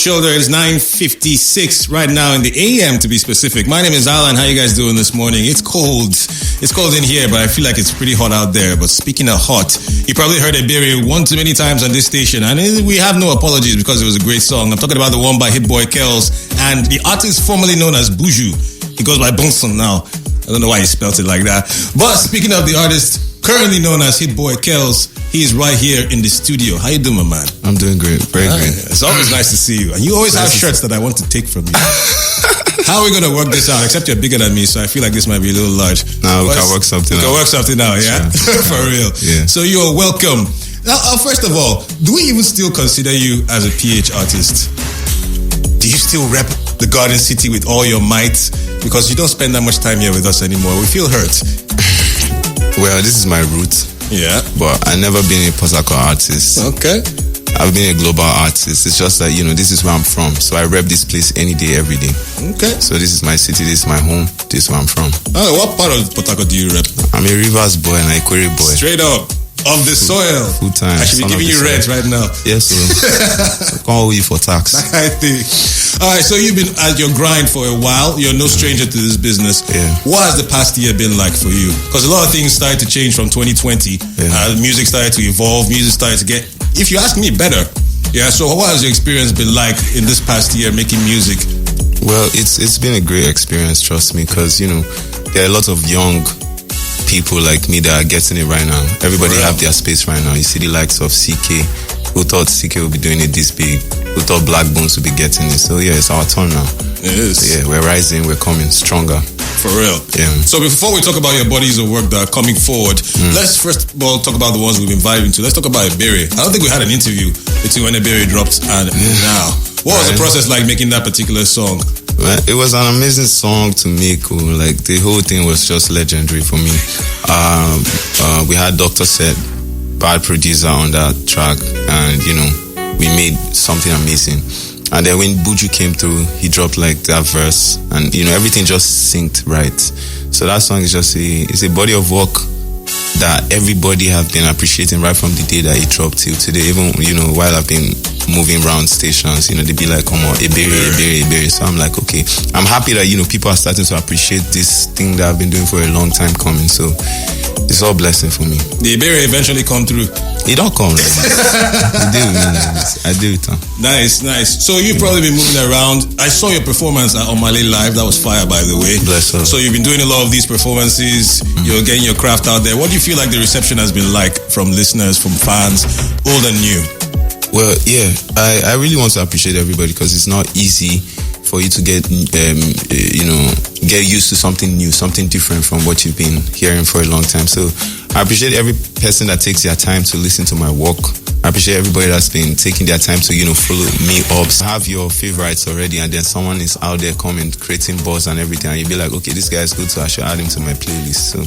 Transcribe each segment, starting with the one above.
Shoulder is 9:56 right now in the AM to be specific. My name is Alan. How you guys doing this morning? It's cold. It's cold in here, but I feel like it's pretty hot out there. But speaking of hot, you probably heard Ebere one too many times on this station, and we have no apologies because it was a great song. I'm talking about the one by Hitboy Kellz and the artist formerly known as Buju. He goes by Bonson now. I don't know why he spelt it like that. But speaking of the artist currently known as Hitboy Kellz, he is right here in the studio. How you doing, my man? I'm doing great. Very great. It's always nice to see you. And you always have shirts that I want to take from you. How are we going to work this out? Except you're bigger than me, so I feel like this might be a little large. No, we can work something out. We can work something out, yeah? Sure. For real. Yeah. So you're welcome. Now, first of all, do we even still consider you as a PH artist? Do you still rep the Garden City with all your might? Because you don't spend that much time here with us anymore. We feel hurt. Well, this is my route. Yeah. But I've never been a Port Harcourt artist. Okay. I've been a global artist. It's just that, this is where I'm from. So I rep this place any day, every day. Okay. So this is my city, this is my home, this is where I'm from. Oh, what part of Port Harcourt do you rep? I'm a Rivers boy and a Ikwere boy. Straight up. Of the soil. Full time. I should be giving you rent right now. Yes, sir. Can't owe you for tax. I think. All right, so you've been at your grind for a while. You're no stranger to this business. Yeah. What has the past year been like for you? Because a lot of things started to change from 2020. Yeah. Music started to evolve. Music started to get, if you ask me, better. Yeah, so what has your experience been like in this past year making music? Well, it's been a great experience, trust me, because, there are a lot of young people like me that are getting it right now. Everybody have their space right now. You see the likes of CK, who thought CK would be doing it this big, who thought Black Bones would be getting it. So yeah, it's our turn now. It is. So, yeah, we're rising, we're coming stronger. For real. Yeah. So before we talk about your bodies of work that are coming forward, let's first of all talk about the ones we've been vibing to. Let's talk about Ebere. I don't think we had an interview between when Ebere dropped and now. What was the process like making that particular song? Well, it was an amazing song to make. Like the whole thing was just legendary for me. We had Dr. Set, bad producer on that track, and we made something amazing. And then when Buju came through, he dropped like that verse, and everything just synced right. So that song is just it's a body of work that everybody have been appreciating right from the day that it dropped till today. Even while I've been moving around stations, they be like, come on, Ebere. So I'm like, okay, I'm happy that people are starting to appreciate this thing that I've been doing for a long time coming. So it's all blessing for me. The Ebere eventually come through. It don't come like this. I do it. Nice. So you've probably been moving around. I saw your performance at Omale Live. That was fire, by the way. Bless her. So you've been doing a lot of these performances. You're getting your craft out there. What do you feel like the reception has been like from listeners, from fans, old and new? Well, yeah, I really want to appreciate everybody because it's not easy for you to get used to something new, something different from what you've been hearing for a long time. So I appreciate every person that takes their time to listen to my work. I appreciate everybody that's been taking their time to, follow me up. Have your favorites already, and then someone is out there coming, creating buzz and everything, and you'll be like, okay, this guy is good, so I should add him to my playlist. So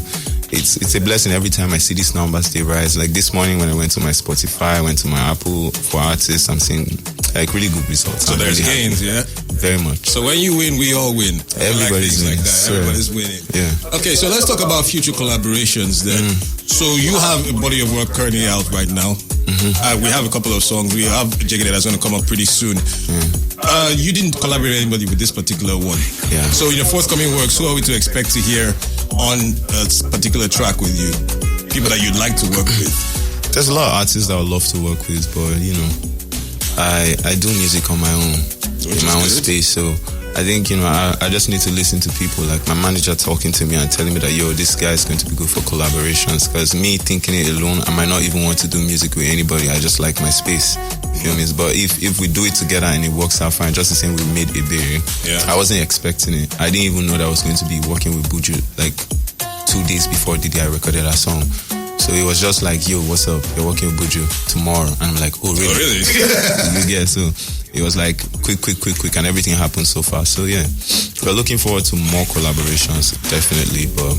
it's a blessing every time I see these numbers, they rise. Like this morning when I went to my Spotify, I went to my Apple for artists, I'm seeing like really good results. So there's really gains, yeah? Very much. So when you win, we all win. Everybody's winning. Like that. Sure. Everybody's winning. Yeah. Okay, so let's talk about future collaborations then. So you have a body of work currently out right now. We have a couple of songs. We have Jiggy that's going to come up pretty soon. You didn't collaborate with anybody with this particular one. Yeah. So in your forthcoming works, who are we to expect to hear on a particular track with you? People that you'd like to work with? There's a lot of artists that I would love to work with, but I do music on my own, in my own space. So I think, I just need to listen to people, like my manager talking to me and telling me that, this guy is going to be good for collaborations. Because me thinking it alone, I might not even want to do music with anybody. I just like my space. You feel me? But if we do it together and it works out fine, just the same we made Ebere. Yeah. I wasn't expecting it. I didn't even know that I was going to be working with Buju like 2 days before I recorded that song. So it was just like, yo, what's up? You're working with Buju tomorrow. And I'm like, oh, really? Oh, really? Yeah, so it was like quick, and everything happened so fast. So yeah, we're looking forward to more collaborations, definitely, but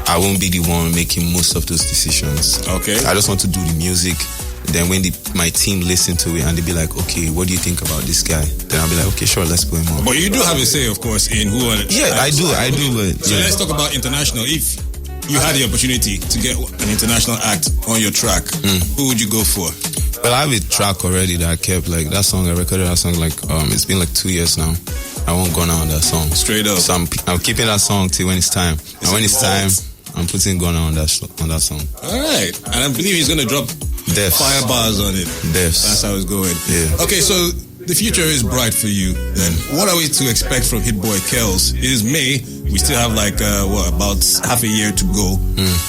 I won't be the one making most of those decisions. Okay. I just want to do the music. Then when my team listen to it and they be like, okay, what do you think about this guy? Then I'll be like, okay, sure, let's put him on. But you do have a say, of course, in who... Yeah, I do. But, so let's talk about international. If you had the opportunity to get an international act on your track, who would you go for? Well, I have a track already that I kept. Like that song, I recorded that song like it's been like 2 years now. I won't go on that song. Straight up. So I'm keeping that song till when it's time. And when it's time, I'm putting Gunna on that song. All right. And I believe he's gonna drop fire bars on it. That's how it's going. Yeah. Okay, so the future is bright for you then. What are we to expect from Hitboy Kellz? It is May. We still have like about half a year to go.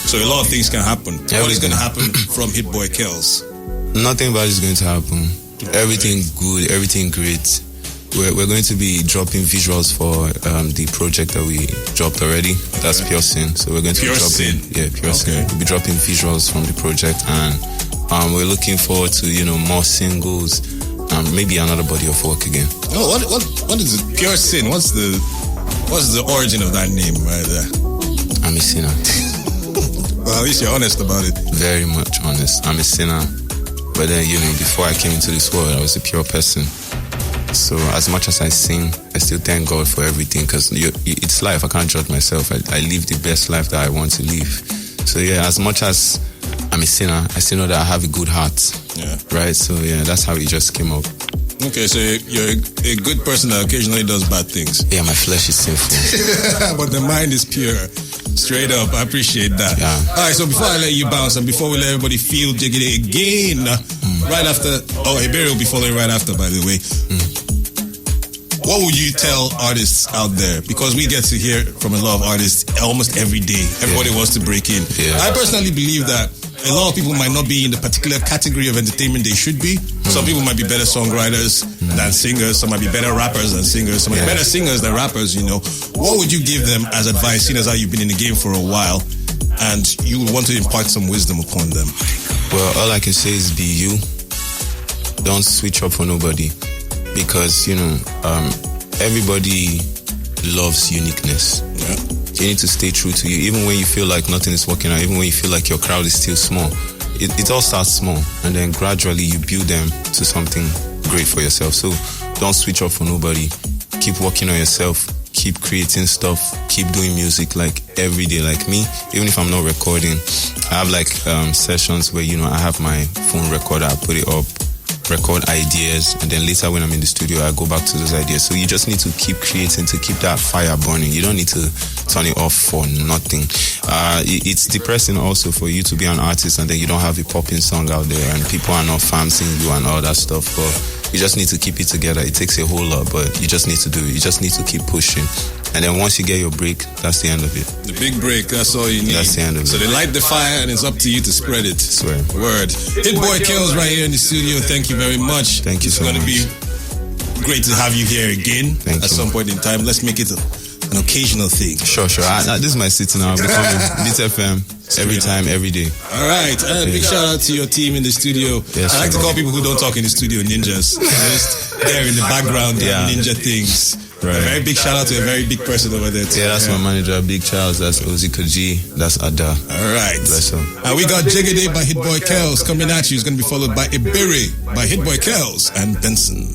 So a lot of things can happen. What is going to happen from Hitboy Kellz? Nothing bad is going to happen. Everything good, everything great. We're going to be dropping visuals for the project that we dropped already. That's Pure Sin. So we're going to be dropping Pure Sin. We'll be dropping visuals from the project, and we're looking forward to more singles. Maybe another body of work again. Oh, what is it? Pure Sin. What's the origin of that name right there? I'm a sinner. Well, at least you're honest about it. Very much honest. I'm a sinner. But then, before I came into this world, I was a pure person. So as much as I sing, I still thank God for everything, because it's life. I can't judge myself. I live the best life that I want to live. So yeah, as much as I'm a sinner, I still know that I have a good heart. Yeah. Right? So yeah, that's how it just came up. Okay, so you're a good person that occasionally does bad things. Yeah, my flesh is sinful. But the mind is pure. Straight up, I appreciate that. Yeah. All right, so before I let you bounce and before we let everybody feel Jiggity again, right after, Iberi will be following right after, by the way. What would you tell artists out there? Because we get to hear from a lot of artists almost every day. Everybody wants to break in. Yeah. I personally believe that a lot of people might not be in the particular category of entertainment they should be. Some people might be better songwriters than singers. Some might be better rappers than singers. Some might be better singers than rappers, What would you give them as advice, seeing as how you've been in the game for a while and you want to impart some wisdom upon them? Well, all I can say is be you. Don't switch up for nobody. Because, everybody loves uniqueness. Yeah. You need to stay true to you, even when you feel like nothing is working out, even when you feel like your crowd is still small. It all starts small, and then gradually you build them to something great for yourself. So don't switch up for nobody. Keep working on yourself. Keep creating stuff. Keep doing music like every day. Like me, even if I'm not recording, I have like sessions where I have my phone recorder, I put it up, record ideas, and then later when I'm in the studio I go back to those ideas. So you just need to keep creating to keep that fire burning. You don't need to turn it off for nothing. It's depressing also for you to be an artist and then you don't have a popping song out there and people are not fancying you and all that stuff, but you just need to keep it together. It takes a whole lot, but you just need to do it. You just need to keep pushing. And then once you get your break, that's the end of it. The big break, that's all you need. That's the end of it. So they light the fire and it's up to you to spread it. Swear. Word. Hitboy Kellz right here in the studio. Thank you very much. Thank you so much. It's going to be great to have you here again at some point in time. Let's make it an occasional thing. Sure. This is my city now. I'll be coming. Beat FM every time, every day. All right. Big shout out to your team in the studio. Yes, I like to call people who don't talk in the studio ninjas. Just there in the background doing ninja things. Right. A very big shout out to a very big person over there too. Yeah, that's my manager, Big Charles. That's Oziko G. That's Ada. All right. Bless him. And we got Jiggity by Hitboy Kellz coming at you. It's going to be followed by Iberi by Hitboy Kellz and Benson.